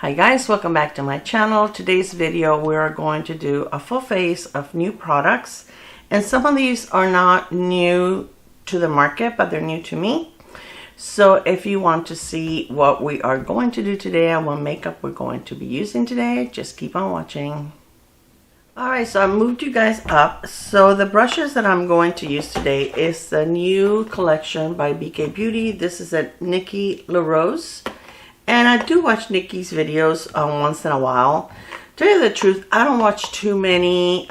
Hi guys, welcome back to my channel. Today's video we are going to do a full face of new products, and some of these are not new to the market, but they're new to me. So if you want to see what we are going to do today and what makeup we're going to be using today, just keep on watching. Alright, so I moved you guys up. So the brushes that I'm going to use today is the new collection by Gxve Beauty. This is a Nikki LaRose. And I do watch Nikki's videos once in a while. To tell you the truth, I don't watch too many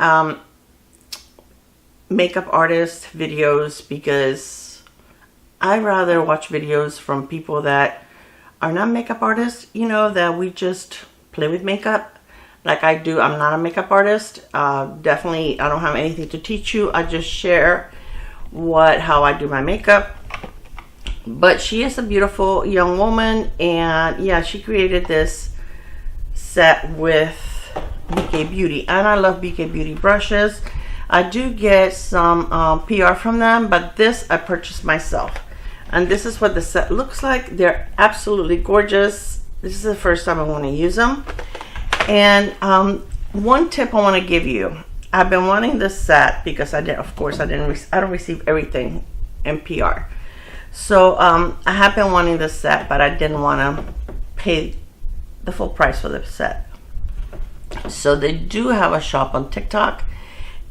makeup artist videos because I rather watch videos from people that are not makeup artists, you know, that we just play with makeup like I do. I'm not a makeup artist. Definitely, I don't have anything to teach you. I just share how I do my makeup. But she is a beautiful young woman, and yeah, she created this set with Gxve Beauty, and I love Gxve Beauty brushes. I do get some PR from them, but this I purchased myself, and this is what the set looks like. They're absolutely gorgeous. This is the first time I want to use them. And one tip I want to give you: I've been wanting this set because I don't receive everything in PR. So I have been wanting this set, but I didn't want to pay the full price for the set. So they do have a shop on TikTok,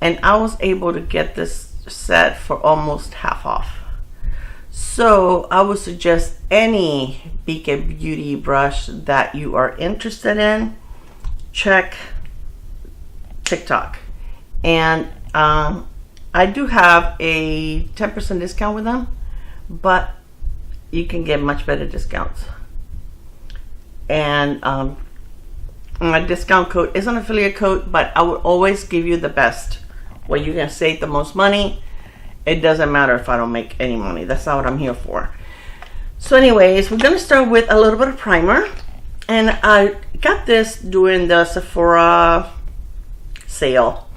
and I was able to get this set for almost half off. So I would suggest any Gxve Beauty brush that you are interested in, check TikTok. And I do have a 10% discount with them, but you can get much better discounts. And my discount code is an affiliate code, but I would always give you the best, where you can save the most money. It doesn't matter if I don't make any money. That's not what I'm here for. So anyways, we're going to start with a little bit of primer. And I got this during the Sephora sale,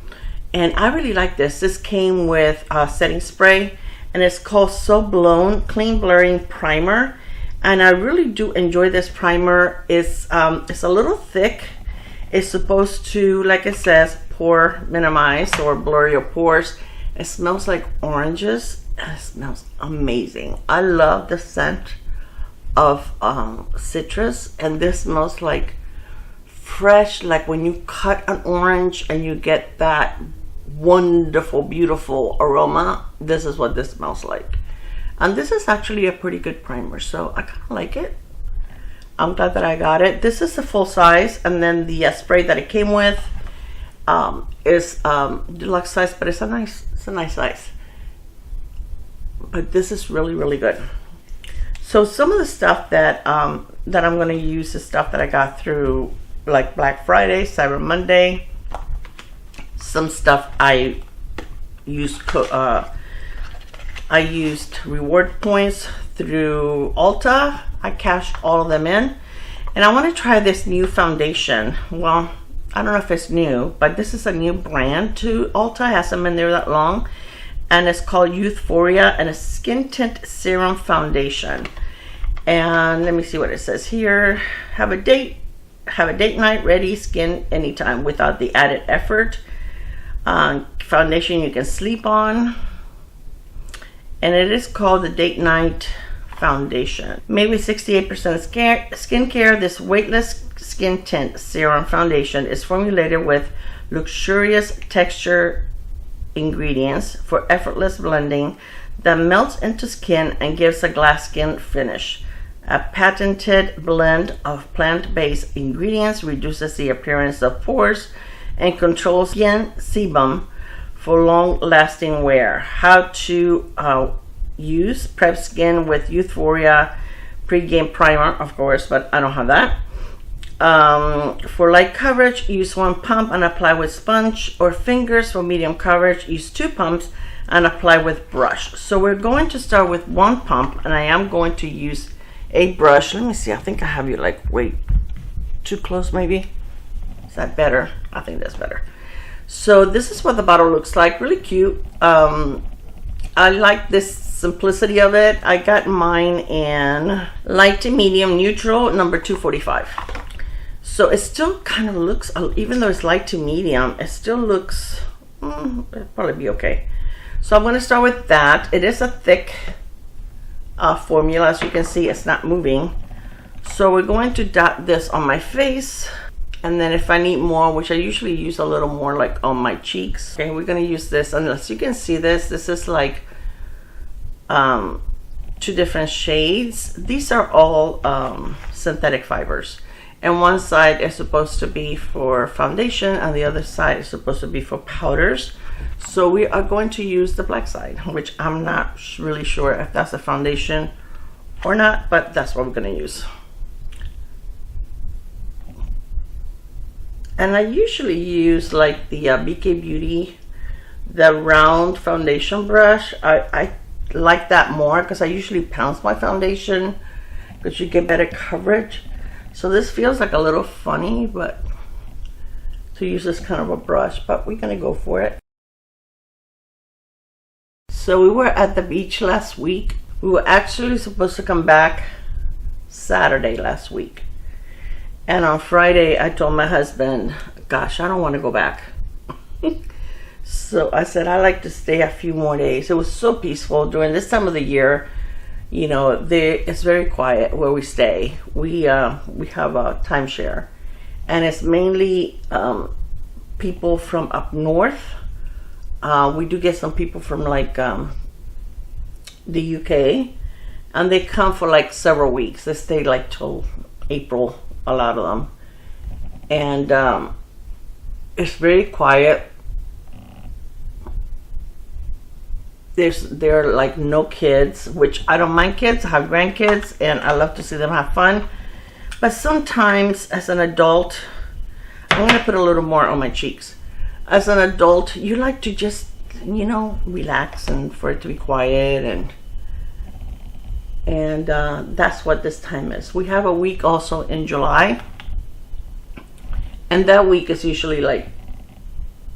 and I really like this. This came with a setting spray, and it's called So Blown Clean Blurring Primer, and I really do enjoy this primer. It's a little thick. It's supposed to, like it says, pore minimize or blur your pores. It smells like oranges, and it smells amazing. I love the scent of citrus, and this smells like fresh, like when you cut an orange and you get that wonderful, beautiful aroma. This is what this smells like, and this is actually a pretty good primer, so I kind of like it. I'm glad that I got it. This is the full size, and then the spray that it came with is deluxe size, but it's a nice size. But this is really good. So some of the stuff that that I'm going to use is stuff that I got through like Black Friday, Cyber Monday. Some stuff I used reward points through Ulta. I cashed all of them in, and I want to try this new foundation. Well, I don't know if it's new, but this is a new brand to Ulta. It hasn't been there that long, and it's called Foria, and a skin tint serum foundation. And let me see what it says here. Have a date night ready skin anytime without the added effort. Foundation you can sleep on, and it is called the Date Night Foundation. Made with 68% skincare, this weightless skin tint serum foundation is formulated with luxurious texture ingredients for effortless blending that melts into skin and gives a glass skin finish. A patented blend of plant-based ingredients reduces the appearance of pores and controls skin sebum for long-lasting wear. How to use: prep skin with Foria pre-game primer, of course, but I don't have that. For light coverage, use 1 pump and apply with sponge or fingers. For medium coverage, use 2 pumps and apply with brush. So we're going to start with 1 pump, and I am going to use a brush. Let me see, I think I have you like way too close maybe. Is that better? I think that's better. So this is what the bottle looks like. Really cute. I like this simplicity of it. I got mine in light to medium neutral, number 245. So it still kind of looks, even though it's light to medium, it still looks, it'll probably be okay. So I'm going to start with that. It is a thick formula. As you can see, it's not moving. So we're going to dot this on my face. And then if I need more, which I usually use a little more like on my cheeks. Okay, we're going to use this. Unless you can see this, this is like 2 different shades. These are all synthetic fibers. And one side is supposed to be for foundation and the other side is supposed to be for powders. So we are going to use the black side, which I'm not really sure if that's a foundation or not, but that's what we're going to use. And I usually use like the BK Beauty, the round foundation brush. I like that more because I usually pounce my foundation because you get better coverage. So this feels like a little funny, but to use this kind of a brush, but we're gonna go for it. So we were at the beach last week. We were actually supposed to come back Saturday last week. And on Friday, I told my husband, gosh, I don't want to go back. So I said, I like to stay a few more days. It was so peaceful during this time of the year. You know, it's very quiet where we stay. We have a timeshare. And it's mainly people from up north. We do get some people from like the UK. And they come for like several weeks. They stay like till April, a lot of them. And it's very quiet. There are like no kids, which I don't mind kids. I have grandkids and I love to see them have fun. But sometimes as an adult, I'm gonna put a little more on my cheeks. As an adult, you like to just, you know, relax and for it to be quiet, and that's what this time is. We have a week also in July, and that week is usually like,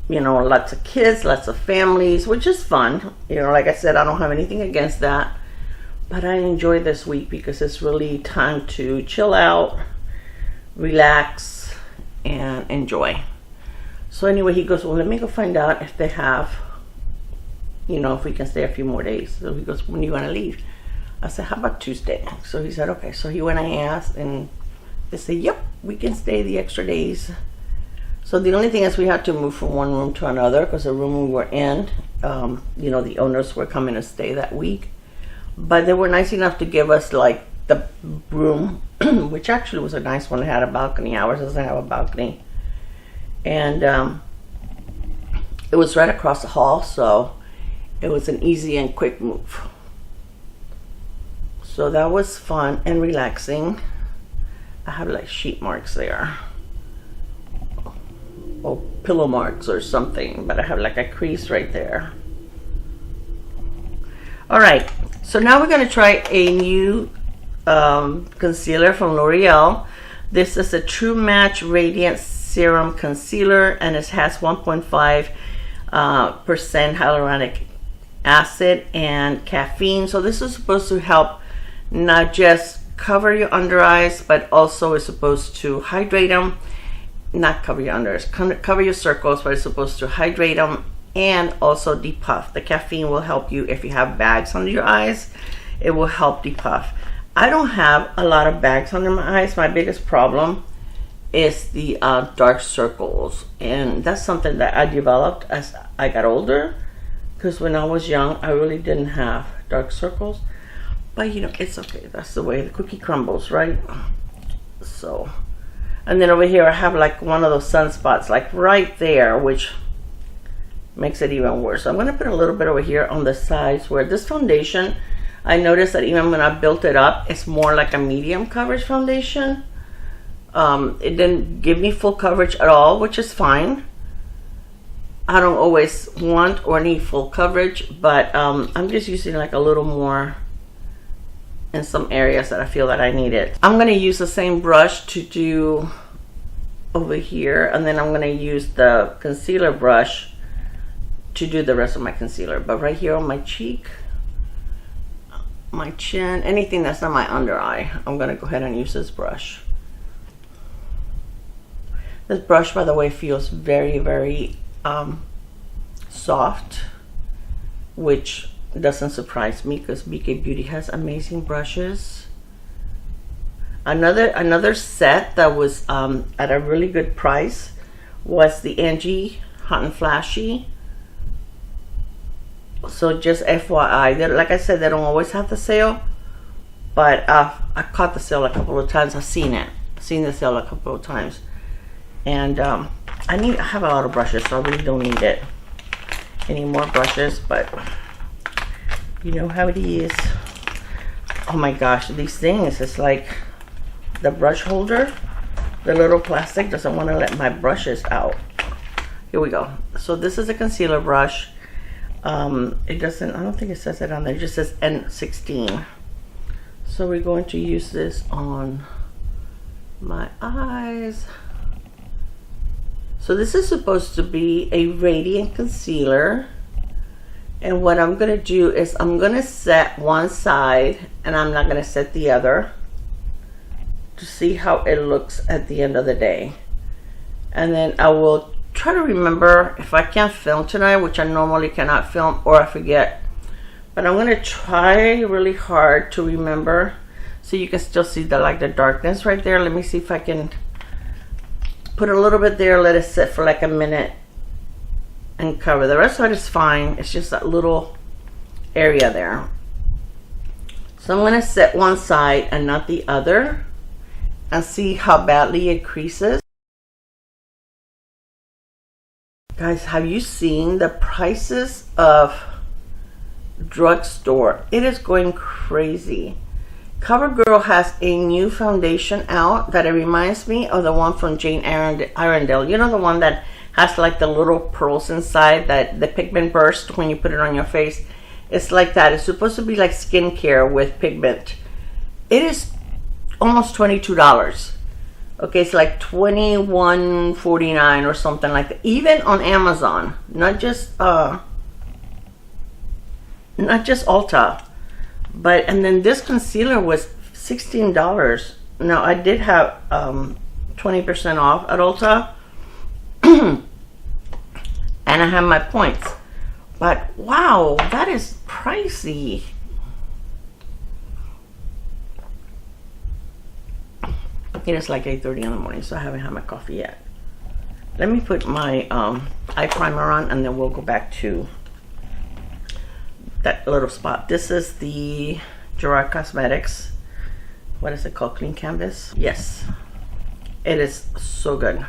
you know, lots of kids, lots of families, which is fun. You know, like I said, I don't have anything against that, but I enjoy this week because it's really time to chill out, relax, and enjoy. So anyway, he goes, well, let me go find out if they have, you know, if we can stay a few more days. So he goes, when are you gonna leave? I said, how about Tuesday? So he said, okay. So he went and asked, and they said, yep, we can stay the extra days. So the only thing is we had to move from one room to another because the room we were in, you know, the owners were coming to stay that week. But they were nice enough to give us like the room, which actually was a nice one. It had a balcony. Ours doesn't have a balcony. And it was right across the hall, so it was an easy and quick move. So that was fun and relaxing. I have like sheet marks there, or pillow marks or something, but I have like a crease right there. All right, so now we're going to try a new concealer from L'Oreal. This is a True Match Radiant Serum Concealer, and it has 1.5% hyaluronic acid and caffeine. So this is supposed to help not just cover your under eyes, but also is supposed to hydrate them. Not cover your under eyes, cover your circles, but it's supposed to hydrate them and also depuff. The caffeine will help you if you have bags under your eyes. It will help depuff. I don't have a lot of bags under my eyes. My biggest problem is the dark circles, and that's something that I developed as I got older, because when I was young I really didn't have dark circles. But you know, it's okay. That's the way the cookie crumbles, right? So, and then over here I have like one of those sunspots like right there, which makes it even worse. So I'm going to put a little bit over here on the sides where this foundation, I noticed that even when I built it up, it's more like a medium coverage foundation. It didn't give me full coverage at all, which is fine. I don't always want or need full coverage, but I'm just using like a little more in some areas that I feel that I need it. I'm going to use the same brush to do over here, and then I'm going to use the concealer brush to do the rest of my concealer. But right here on my cheek, my chin, anything that's not my under eye, I'm going to go ahead and use this brush. This brush, by the way, feels very, very soft, which doesn't surprise me because BK Beauty has amazing brushes. Another set that was at a really good price was the Angie Hot and Flashy. So just FYI, like I said, they don't always have the sale, but I caught the sale a couple of times. I've seen the sale a couple of times, and I have a lot of brushes, so I really don't need any more brushes, but you know how it is. Oh my gosh, these things, it's like the brush holder, the little plastic doesn't want to let my brushes out. Here we go. So this is a concealer brush. It doesn't, I don't think it says it on there, it just says N16. So we're going to use this on my eyes. So this is supposed to be a radiant concealer, and what I'm going to do is I'm going to set one side and I'm not going to set the other to see how it looks at the end of the day. And then I will try to remember, if I can't film tonight, which I normally cannot film or I forget, but I'm going to try really hard to remember. So you can still see the darkness right there. Let me see if I can put a little bit there, let it sit for like a minute and cover. The rest of it is fine. It's just that little area there. So I'm going to set one side and not the other and see how badly it creases. Guys, have you seen the prices of drugstore? It is going crazy. CoverGirl has a new foundation out that it reminds me of the one from Jane Arundel. You know, the one that has like the little pearls inside, that the pigment burst when you put it on your face. It's like that. It's supposed to be like skincare with pigment. It is almost $22. Okay, it's like $21.49 or something like that. Even on Amazon, not just Ulta. But, and then this concealer was $16. Now I did have 20% off at Ulta. And I have my points. But wow, that is pricey. It is like 8:30 in the morning, so I haven't had my coffee yet. Let me put my eye primer on, and then we'll go back to that little spot. This is the Gerard Cosmetics. What is it called? Clean Canvas? Yes. It is so good.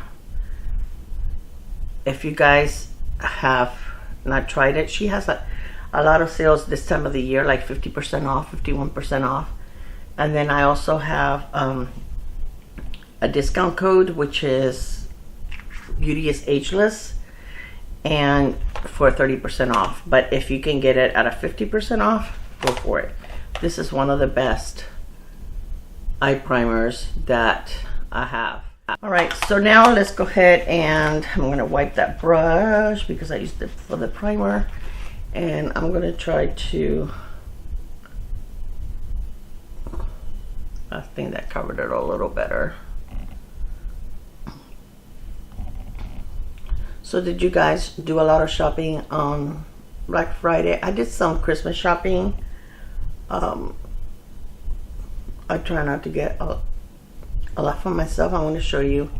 If you guys have not tried it, she has a lot of sales this time of the year, like 50% off, 51% off. And then I also have a discount code, which is Beauty is Ageless, and for 30% off. But if you can get it at a 50% off, go for it. This is one of the best eye primers that I have. All right, so now let's go ahead and I'm going to wipe that brush because I used it for the primer, and I'm going to try to, I think that covered it a little better. So did you guys do a lot of shopping on Black Friday? I did some Christmas shopping. I try not to get a lot for myself. I want to show you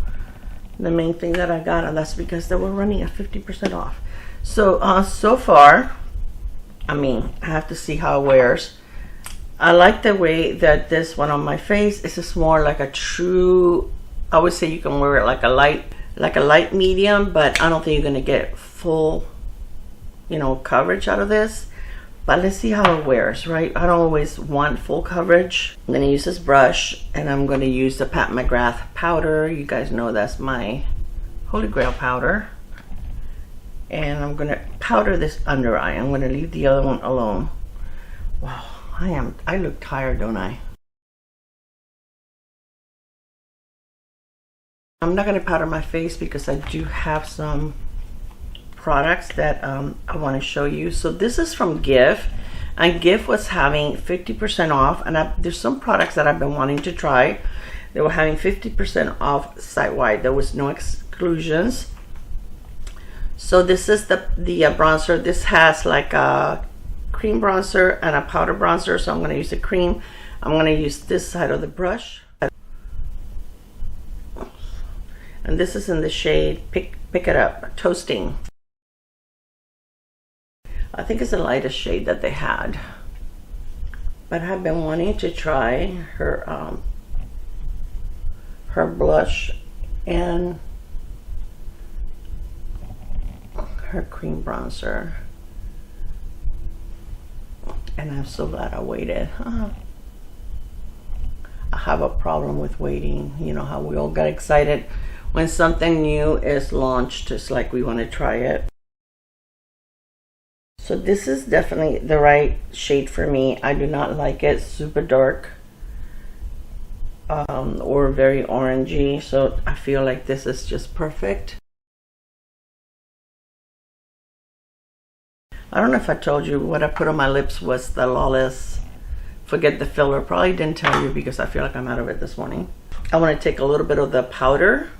the main thing that I got, and that's because they were running at 50% off. So so far, I mean, I have to see how it wears. I like the way that this one on my face is just more like a true, I would say you can wear it like a light medium, but I don't think you're gonna get full, you know, coverage out of this. But let's see how it wears, right? I don't always want full coverage. I'm gonna use this brush, and I'm gonna use the Pat McGrath powder. You guys know that's my Holy Grail powder. And I'm gonna powder this under eye. I'm gonna leave the other one alone. Wow, I look tired, don't I? I'm not gonna powder my face because I do have some products that I want to show you. So this is from Gxve, and Gxve was having 50% off, and there's some products that I've been wanting to try. They were having 50% off site-wide. There was no exclusions. So this is the bronzer. This has like a cream bronzer and a powder bronzer, so I'm going to use the cream. I'm going to use this side of the brush, and this is in the shade Pick It Up, Toasting. I think it's the lightest shade that they had, but I've been wanting to try her her blush and her cream bronzer, and I'm so glad I waited. I have a problem with waiting. You know how we all get excited when something new is launched. It's like we want to try it. So this is definitely the right shade for me. I do not like it super dark or very orangey, so I feel like this is just perfect. I don't know if I told you what I put on my lips was the Lawless Forget the Filler. Probably didn't tell you because I feel like I'm out of it this morning. I want to take a little bit of the powder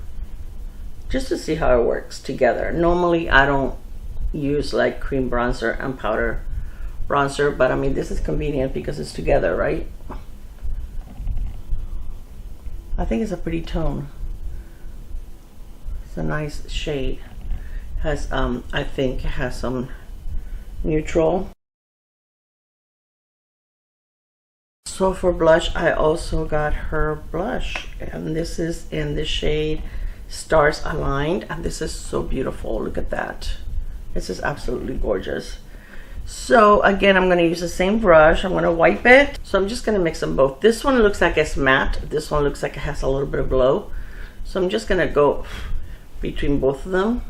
just to see how it works together. Normally I don't use like cream bronzer and powder bronzer, but I mean this is convenient because it's together, right? I think it's a pretty tone. It's a nice shade. Has I think it has some neutral. So for blush, I also got her blush, and this is in the shade Stars Aligned, and this is so beautiful. Look at that. This is absolutely gorgeous. So again, I'm going to use the same brush. I'm going to wipe it. So I'm just going to mix them both. This one looks like it's matte. This one looks like it has a little bit of glow. So I'm just going to go between both of them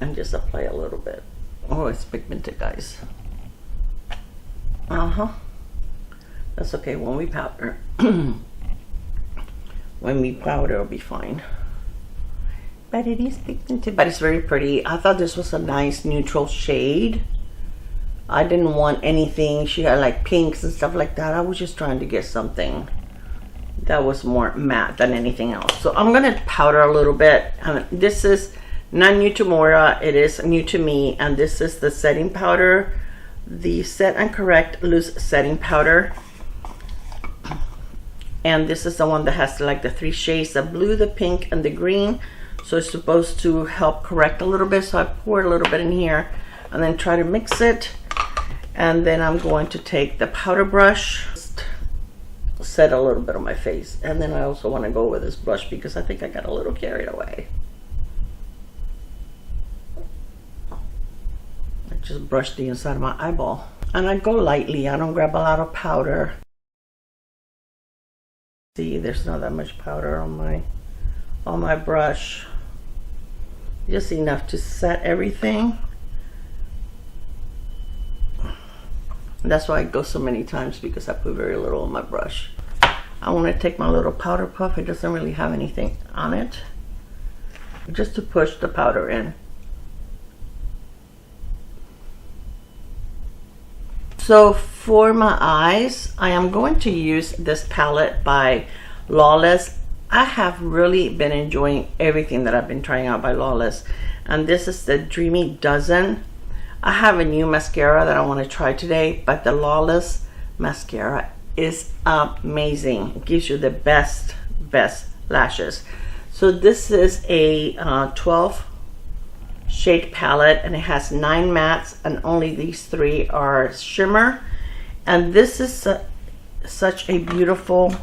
and just apply a little bit. Oh, it's pigmented, guys. That's okay. When we powder, it'll be fine. But it is pigmented, but it's very pretty. I thought this was a nice neutral shade. I didn't want anything. She had like pinks and stuff like that. I was just trying to get something that was more matte than anything else. So I'm gonna powder a little bit. This is not new to Moira, it is new to me, and this is the setting powder, the Set and Correct Loose Setting Powder. And this is the one that has like the 3 shades, the blue, the pink, and the green. So it's supposed to help correct a little bit. So I pour a little bit in here and then try to mix it. And then I'm going to take the powder brush, set a little bit on my face. And then I also want to go with this brush because I think I got a little carried away. I just brushed the inside of my eyeball. And I go lightly, I don't grab a lot of powder. See, there's not that much powder on my brush. Just enough to set everything. And that's why I go so many times, because I put very little on my brush. I want to take my little powder puff. It doesn't really have anything on it. Just to push the powder in. So for my eyes, I am going to use this palette by Lawless. I have really been enjoying everything that I've been trying out by Lawless. And this is the Dreamy Dozen. I have a new mascara that I want to try today, but the Lawless mascara is amazing. It gives you the best lashes. So this is a 12 shade palette, and it has 9 mattes, and only these 3 are shimmer. And this is such a beautiful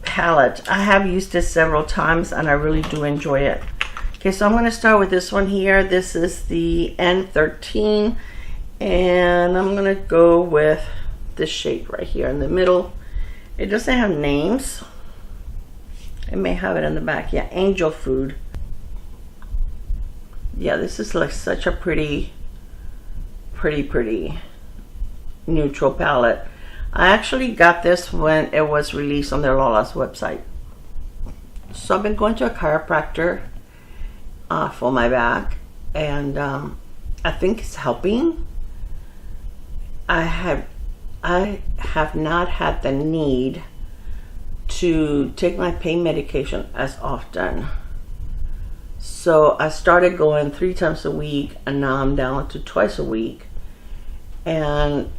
palette. I have used it several times and I really do enjoy it. Okay, so I'm going to start with this one here. This is the N13, and I'm going to go with this shade right here in the middle. It doesn't have names. It may have it in the back. Yeah, Angel Food. Yeah, this is like such a pretty neutral palette. I actually got this when it was released on their Lawless website. So I've been going to a chiropractor for my back, and I think it's helping. I have not had the need to take my pain medication as often. So I started going 3 times a week, and now I'm down to twice a week. And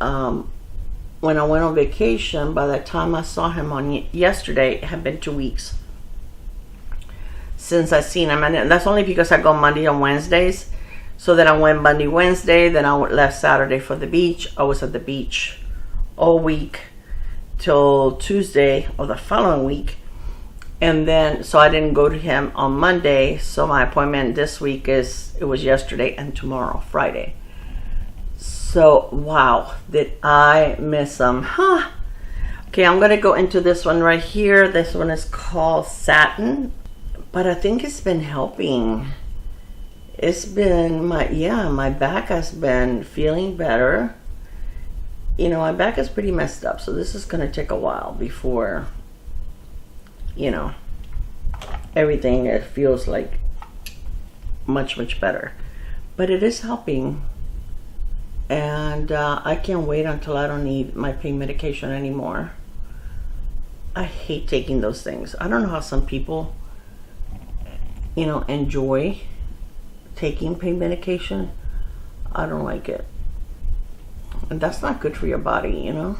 when I went on vacation, by the time I saw him on yesterday, it had been 2 weeks since I seen him. And that's only because I go Monday and Wednesdays. So then I went Monday, Wednesday, then I left Saturday for the beach. I was at the beach all week till Tuesday of the following week. And then, so I didn't go to him on Monday. So my appointment this week it was yesterday and tomorrow, Friday. So, wow, did I miss him, huh? Okay, I'm gonna go into this one right here. This one is called Satin, but I think it's been helping. It's been my back has been feeling better. You know, my back is pretty messed up, so this is gonna take a while before, you know, everything, it feels like much better. But it is helping. And I can't wait until I don't need my pain medication anymore. I hate taking those things. I don't know how some people, you know, enjoy taking pain medication. I don't like it. And that's not good for your body, you know.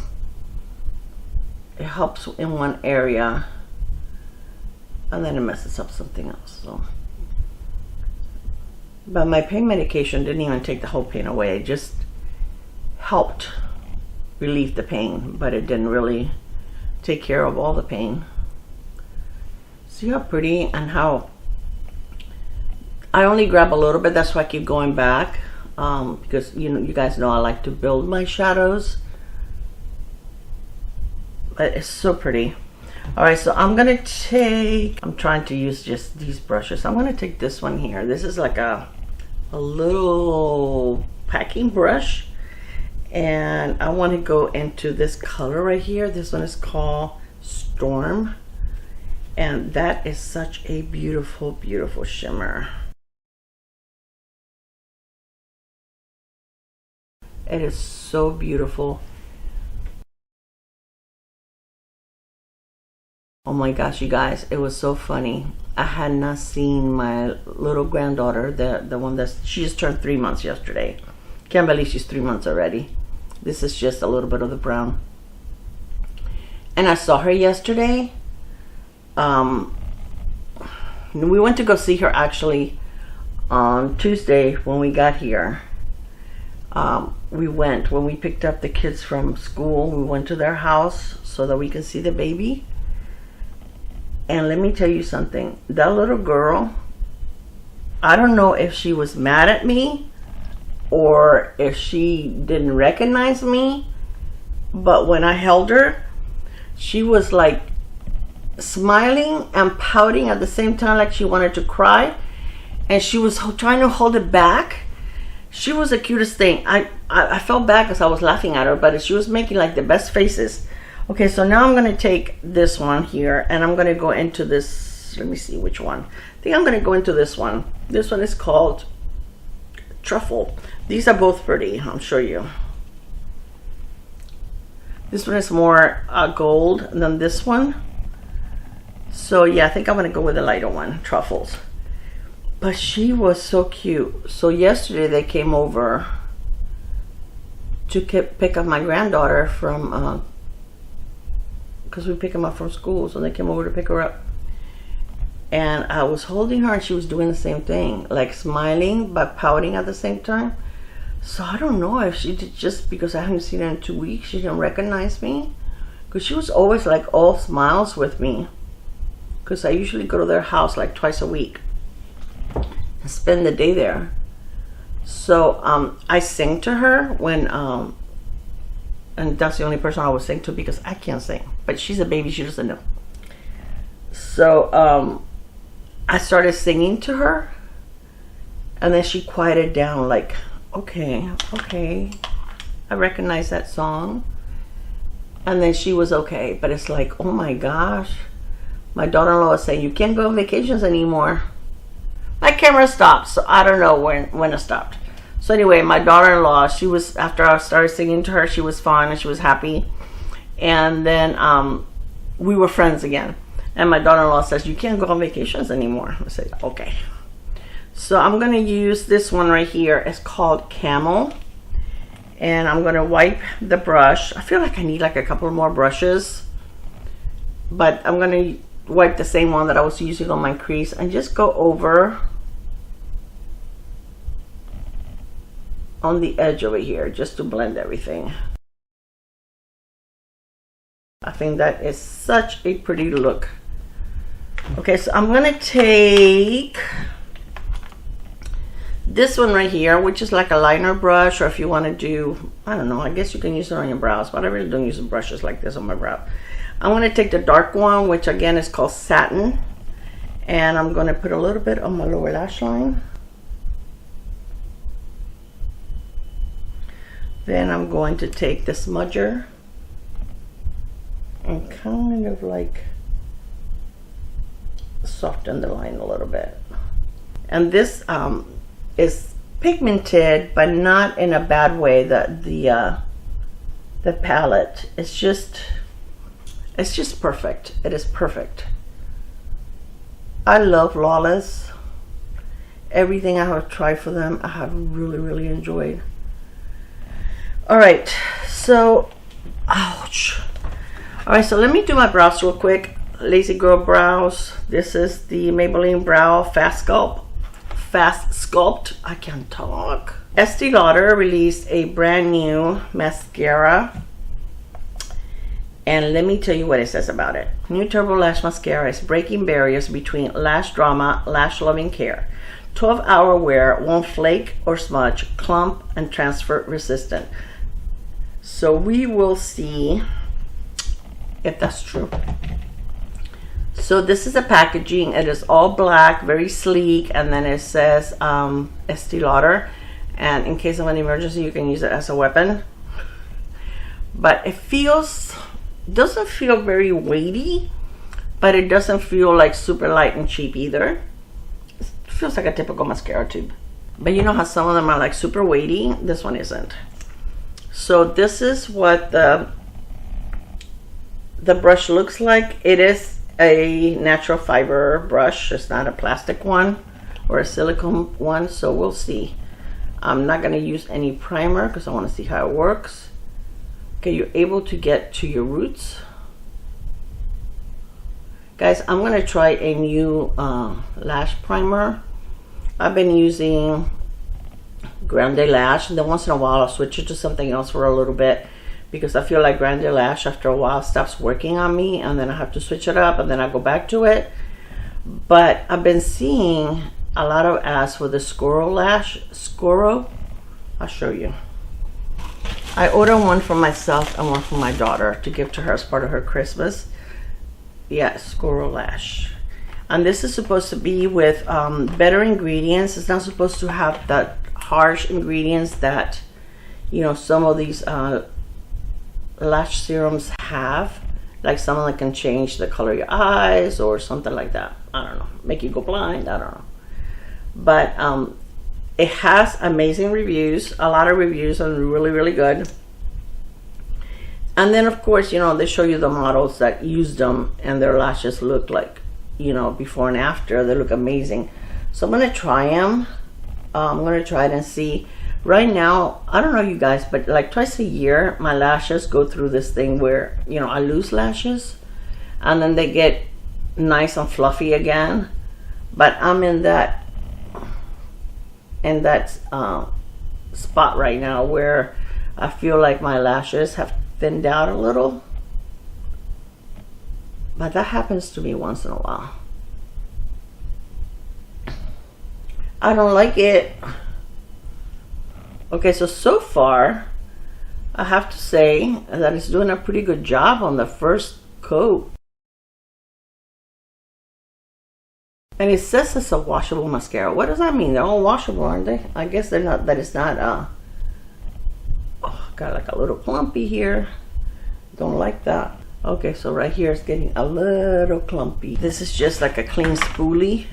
It helps in one area and then it messes up something else. So, but my pain medication didn't even take the whole pain away. It just helped relieve the pain, but it didn't really take care of all the pain. See how pretty and how I only grab a little bit. That's why I keep going back, because you guys know I like to build my shadows. But it's so pretty. All right, so I'm trying to use just these brushes. I'm gonna take this one here. This is like a little packing brush, and I want to go into this color right here. This one is called Storm, and that is such a beautiful shimmer. It is so beautiful. Oh my gosh, you guys, it was so funny. I had not seen my little granddaughter, the one she just turned 3 months yesterday. Can't believe she's 3 months already. This is just a little bit of the brown. And I saw her yesterday. We went to go see her actually on Tuesday when we got here. When we picked up the kids from school, we went to their house so that we can see the baby. And let me tell you something, that little girl, I don't know if she was mad at me or if she didn't recognize me, but when I held her, she was like smiling and pouting at the same time, like she wanted to cry, and she was trying to hold it back. She was the cutest thing. I felt bad because I was laughing at her, but she was making like the best faces. Okay, so now I'm going to take this one here and I'm going to go into this. Let me see which one. I think I'm going to go into this one. This one is called Truffle. These are both pretty. I'll show you. This one is more gold than this one. So yeah, I think I'm going to go with the lighter one, Truffles. But she was so cute. So yesterday they came over to pick up my granddaughter from because we pick them up from school, so they came over to pick her up, and I was holding her and she was doing the same thing, like smiling but pouting at the same time. So I don't know if she did, just because I haven't seen her in 2 weeks, she didn't recognize me, because she was always like all smiles with me, because I usually go to their house like twice a week and spend the day there. So I sing to her when and that's the only person I would sing to, because I can't sing. But she's a baby, she doesn't know. So I started singing to her, and then she quieted down, like, okay, I recognize that song. And then she was okay. But it's like, oh my gosh, my daughter-in-law was saying, you can't go on vacations anymore. My camera stopped, so I don't know when it stopped. So anyway, my daughter-in-law, she was, after I started singing to her, she was fine and she was happy. And then we were friends again. And my daughter-in-law says, you can't go on vacations anymore. I said, okay. So I'm going to use this one right here. It's called Camel. And I'm going to wipe the brush. I feel like I need like a couple more brushes. But I'm going to wipe the same one that I was using on my crease and just go over on the edge over here just to blend everything. I think that is such a pretty look. Okay, so I'm going to take this one right here, which is like a liner brush, or if you want to do, I don't know, I guess you can use it on your brows, but I really don't use brushes like this on my brow. I'm going to take the dark one, which again is called Satin, and I'm going to put a little bit on my lower lash line. Then I'm going to take the smudger and kind of like soften the line a little bit. And this is pigmented, but not in a bad way. The palette is just, it's just perfect. It is perfect. I love Lawless. Everything I have tried for them, I have really enjoyed. All right, so ouch. All right, so let me do my brows real quick. Lazy Girl Brows. This is the Maybelline Brow Fast Sculpt. I can't talk. Estee Lauder released a brand new mascara. And let me tell you what it says about it. New Turbo Lash Mascara is breaking barriers between lash drama, lash loving care. 12-hour wear, won't flake or smudge, clump, and transfer resistant. So we will see if that's true. So this is the packaging. It is all black, very sleek, and then it says Estee Lauder, and in case of an emergency you can use it as a weapon. But it doesn't feel very weighty, but it doesn't feel like super light and cheap either. It feels like a typical mascara tube, but you know how some of them are like super weighty? This one isn't. So this is what the brush looks like. It is a natural fiber brush. It's not a plastic one or a silicone one, so we'll see. I'm not going to use any primer because I want to see how it works. Okay, you're able to get to your roots. Guys, I'm going to try a new lash primer. I've been using Grande Lash, and then once in a while I'll switch it to something else for a little bit, because I feel like Grande Lash after a while stops working on me, and then I have to switch it up, and then I go back to it. But I've been seeing a lot of ads for the Squirrel Lash. I'll show you. I ordered one for myself and one for my daughter to give to her as part of her Christmas. Yeah, Squirrel Lash. And this is supposed to be with better ingredients. It's not supposed to have that harsh ingredients that, you know, some of these lash serums have, like some of them can change the color of your eyes or something like that. I don't know, make you go blind, I don't know. But it has amazing reviews, a lot of reviews, and really good. And then of course, you know, they show you the models that used them and their lashes look like, you know, before and after. They look amazing. So I'm gonna try them. I'm gonna try it and see. Right now, I don't know you guys, but like twice a year my lashes go through this thing where, you know, I lose lashes and then they get nice and fluffy again. But I'm in that spot right now where I feel like my lashes have thinned out a little, but that happens to me once in a while. I don't like it. Okay, so far I have to say that it's doing a pretty good job on the first coat. And it says it's a washable mascara. What does that mean? They're all washable, aren't they? I guess they're not, that it's not oh, got like a little clumpy here. Don't like that. Okay, so right here it's getting a little clumpy. This is just like a clean spoolie.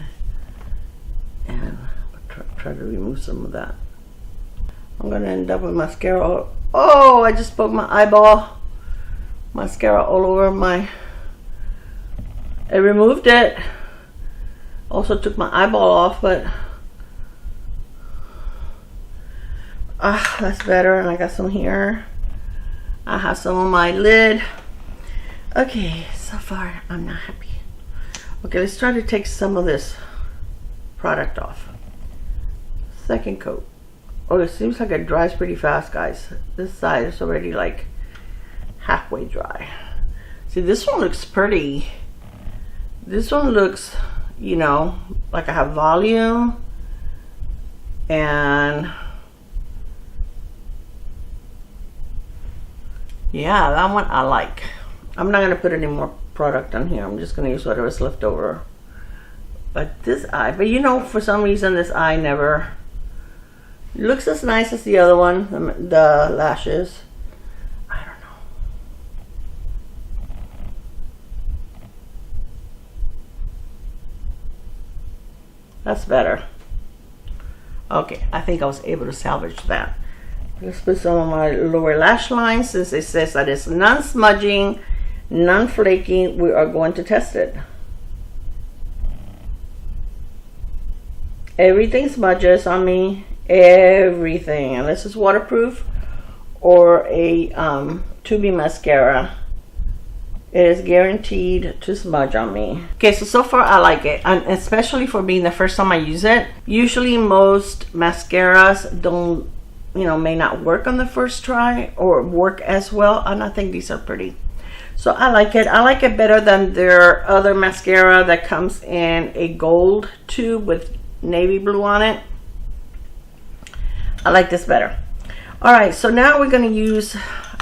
And I'll try to remove some of that. I'm gonna end up with mascara. Oh, I just poked my eyeball. Mascara all over my, I removed it. Also took my eyeball off, but That's better. And I got some here. I have some on my lid. Okay, so far I'm not happy. Okay, let's try to take some of this product off. Second coat. Oh, it seems like it dries pretty fast, guys. This side is already like halfway dry. See, this one looks pretty. This one looks, you know, like I have volume. And yeah, that one I like. I'm not gonna put any more product on here. I'm just gonna use whatever's left over. But this eye, but you know, for some reason this eye never looks as nice as the other one, the lashes. I don't know. That's better. Okay, I think I was able to salvage that. Let's put some of my lower lash lines. Since it says that it's non-smudging, non-flaking, we are going to test it. Everything smudges on me. Everything. Unless it's waterproof or a 2B mascara. It is guaranteed to smudge on me. Okay, so far I like it. And especially for being the first time I use it. Usually most mascaras don't, you know, may not work on the first try or work as well. And I think these are pretty. So I like it. I like it better than their other mascara that comes in a gold tube with navy blue on it. I like this better. All right, so now we're going to use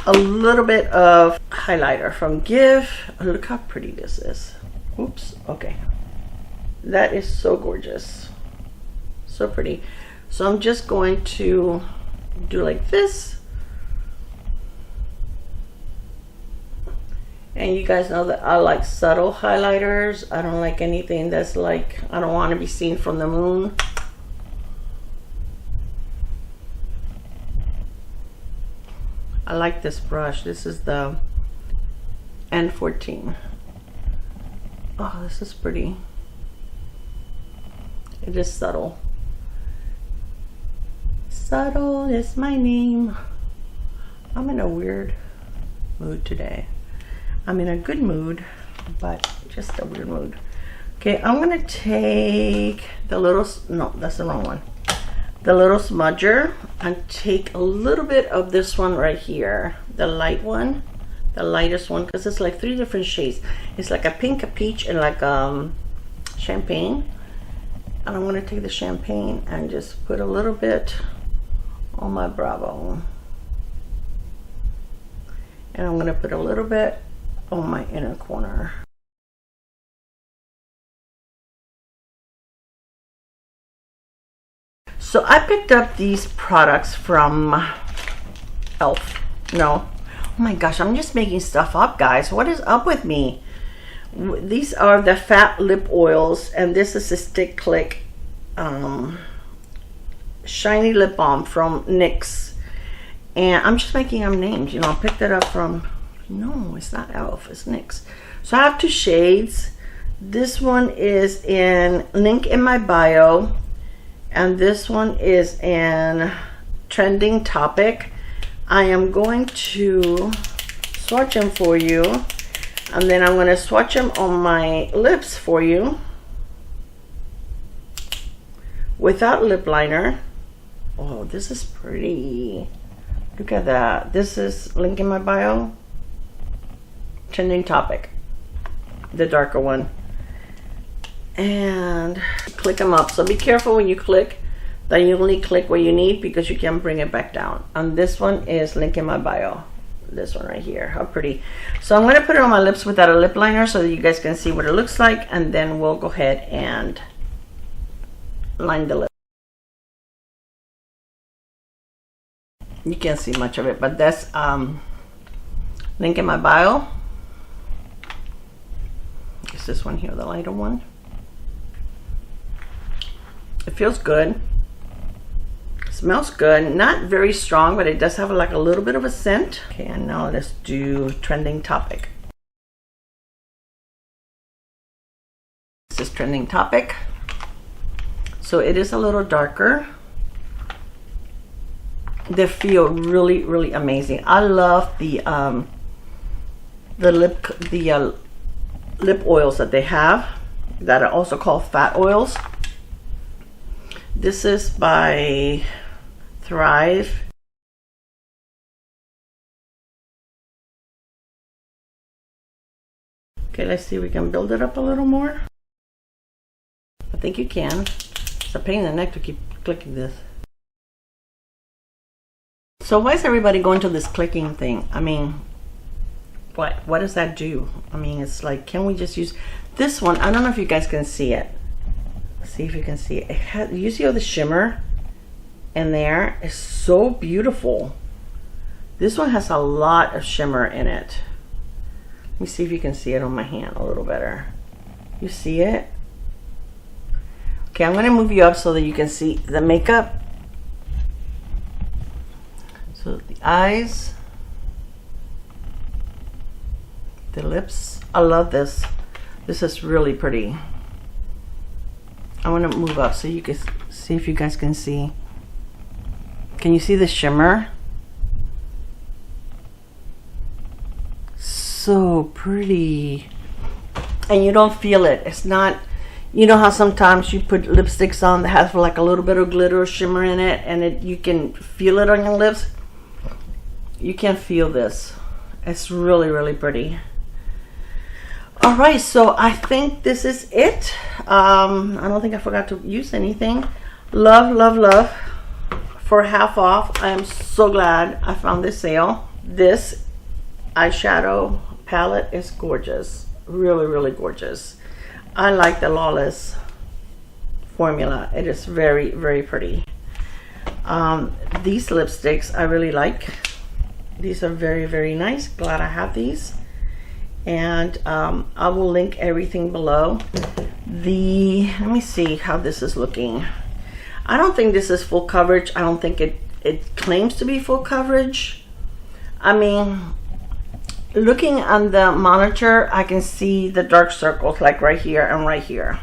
a little bit of highlighter from Gxve. Oh, look how pretty this is. Oops. Okay. That is so gorgeous. So pretty. So I'm just going to do like this. And you guys know that I like subtle highlighters. I don't like anything that's like, I don't want to be seen from the moon. I like this brush. This is the N14. Oh, this is pretty. It is subtle. Subtle is my name. I'm in a weird mood today. I'm in a good mood, but just a weird mood. Okay, I'm gonna take the little, no, that's the wrong one. The little smudger and take a little bit of this one right here. The light one, the lightest one, because it's like 3 different shades. It's like a pink, a peach, and like champagne. And I'm gonna take the champagne and just put a little bit on my brow. And I'm gonna put a little bit on my inner corner. So I picked up these products from Elf. No, oh my gosh, I'm just making stuff up, guys. What is up with me? These are the fat lip oils, and this is a Stick Click shiny lip balm from NYX. And I'm just making up names, you know. I picked it up from, no, it's not Elf, it's NYX. So I have 2 shades. This one is in link in my bio, and this one is in trending topic. I am going to swatch them for you, and then I'm going to swatch them on my lips for you without lip liner. Oh, this is pretty. Look at that. This is link in my bio, trending topic, the darker one. And click them up. So be careful when you click that you only click what you need, because you can bring it back down. And this one is link in my bio. This one right here. How pretty. So I'm going to put it on my lips without a lip liner so that you guys can see what it looks like, and then we'll go ahead and line the lip. You can't see much of it, but that's link in my bio. It's this one here, the lighter one. It feels good. Smells good. Not very strong, but it does have like a little bit of a scent. Okay, and now let's do trending topic. This is trending topic. So it is a little darker. They feel really, really amazing. I love the lip oils that they have that are also called fat oils. This is by Thrive. Okay, let's see if we can build it up a little more. I think you can. It's a pain in the neck to keep clicking this. So why is everybody going to this clicking thing? I mean, what does that do? I mean, it's like, can we just use this one? I don't know if you guys can see it. See if you can see it. It has, you see all the shimmer in there? It's so beautiful. This one has a lot of shimmer in it. Let me see if you can see it on my hand a little better. You see it? Okay, I'm going to move you up so that you can see the makeup. So the eyes, the lips. I love this. This is really pretty. I want to move up so you can see if you guys can see. Can you see the shimmer? So pretty. And you don't feel it. It's not, you know how sometimes you put lipsticks on that has like a little bit of glitter or shimmer in it, and you can feel it on your lips? You can't feel this. It's really, really pretty. All right, so I think this is it. I don't think I forgot to use anything. Love, love, love. For half off. I am so glad I found this sale. This eyeshadow palette is gorgeous. Really, really gorgeous. I like the Lawless formula. It is very, very pretty. These lipsticks I really like. These are very, very nice. Glad I have these. And I will link everything below. Let me see how this is looking. I don't think this is full coverage. I don't think it claims to be full coverage. I mean, looking on the monitor, I can see the dark circles like right here and right here.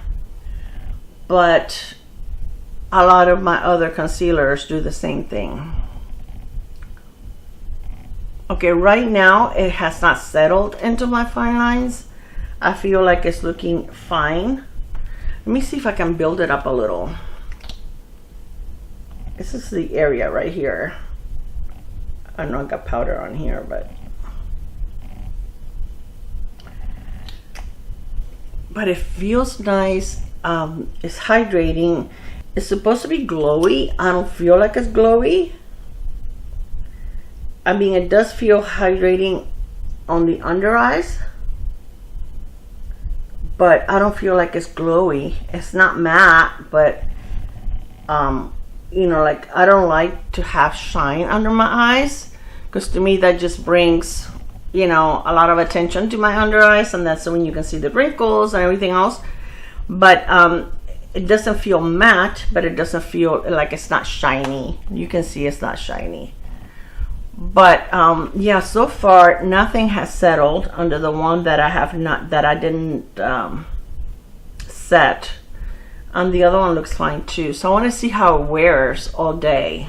But a lot of my other concealers do the same thing. Okay, right now it has not settled into my fine lines. I feel like it's looking fine. Let me see if I can build it up a little. This is the area right here. I know I got powder on here, but it feels nice. It's hydrating. It's supposed to be glowy. I don't feel like it's glowy. I mean, it does feel hydrating on the under eyes, but I don't feel like it's glowy. It's not matte, but you know, like, I don't like to have shine under my eyes, because to me that just brings, you know, a lot of attention to my under eyes, and that's when you can see the wrinkles and everything else. But it doesn't feel matte, but it doesn't feel like it's not shiny. You can see it's not shiny. But yeah, so far nothing has settled under the one that I didn't set. And the other one looks fine too. So I want to see how it wears all day.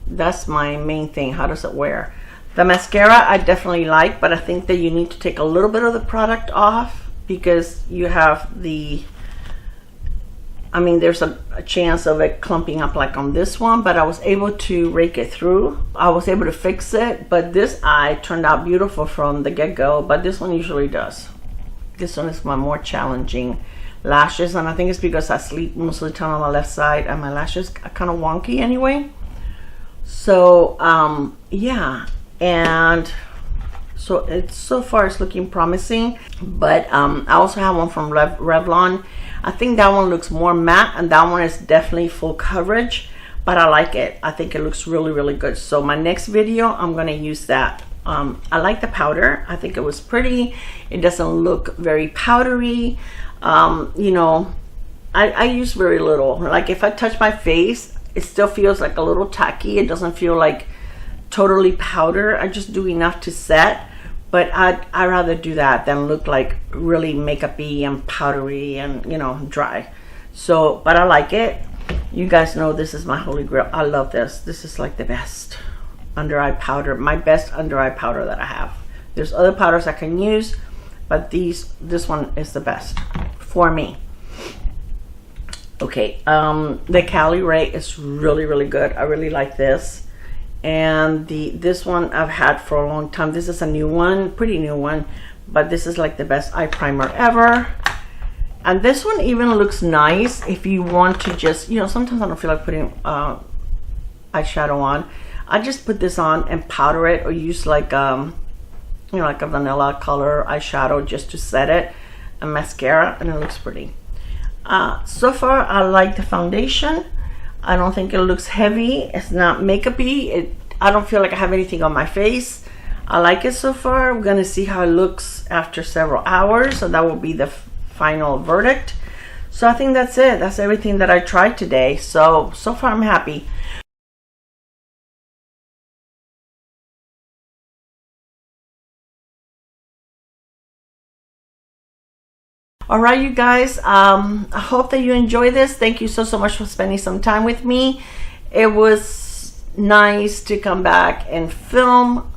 That's my main thing. How does it wear? The mascara I definitely like, but I think that you need to take a little bit of the product off, because you have the, I mean, there's a chance of it clumping up like on this one, but I was able to rake it through. I was able to fix it, but this eye turned out beautiful from the get-go, but this one usually does. This one is my more challenging lashes, and I think it's because I sleep most of the time on my left side, and my lashes are kind of wonky anyway. So yeah, and so far it's looking promising. But I also have one from Revlon. I think that one looks more matte, and that one is definitely full coverage, but I like it. I think it looks really, really good. So my next video, I'm gonna use that. I like the powder. I think it was pretty. It doesn't look very powdery. You know, I use very little. Like, if I touch my face, it still feels like a little tacky. It doesn't feel like totally powder. I just do enough to set, but I'd rather do that than look like really makeup-y and powdery and, you know, dry. So, but I like it. You guys know this is my holy grail. I love this. This is like the best under eye powder, my best under eye powder that I have. There's other powders I can use, but this one is the best for me. Okay, the Cali Ray is really, really good. I really like this. And this one I've had for a long time. This is a new one, pretty new one, but this is like the best eye primer ever. And this one even looks nice if you want to just, you know, sometimes I don't feel like putting eyeshadow on. I just put this on and powder it, or use like you know, like a vanilla color eyeshadow just to set it, and mascara, and it looks pretty. So far I like the foundation. I don't think it looks heavy. It's not makeup-y. I don't feel like I have anything on my face. I like it so far. We're gonna see how it looks after several hours, so that will be the final verdict. So I think that's it. That's everything that I tried today. So far I'm happy. All right, you guys, I hope that you enjoy this. Thank you so much for spending some time with me. It was nice to come back and film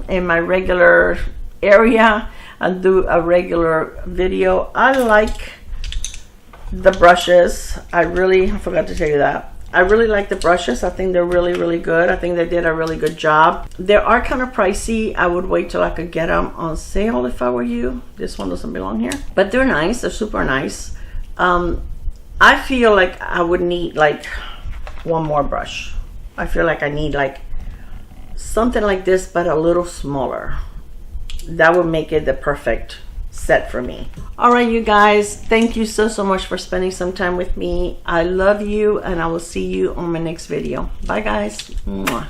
in my regular area and do a regular video. I like the brushes. I forgot to tell you that. I really like the brushes. I think they're really, really good. I think they did a really good job. They are kind of pricey. I would wait till I could get them on sale if I were you. This one doesn't belong here. But they're nice. They're super nice. I feel like I would need like one more brush. I feel like I need like something like this, but a little smaller. That would make it the perfect set for me. All right, you guys, thank you so much for spending some time with me. I love you, and I will see you on my next video. Bye, guys. Mwah.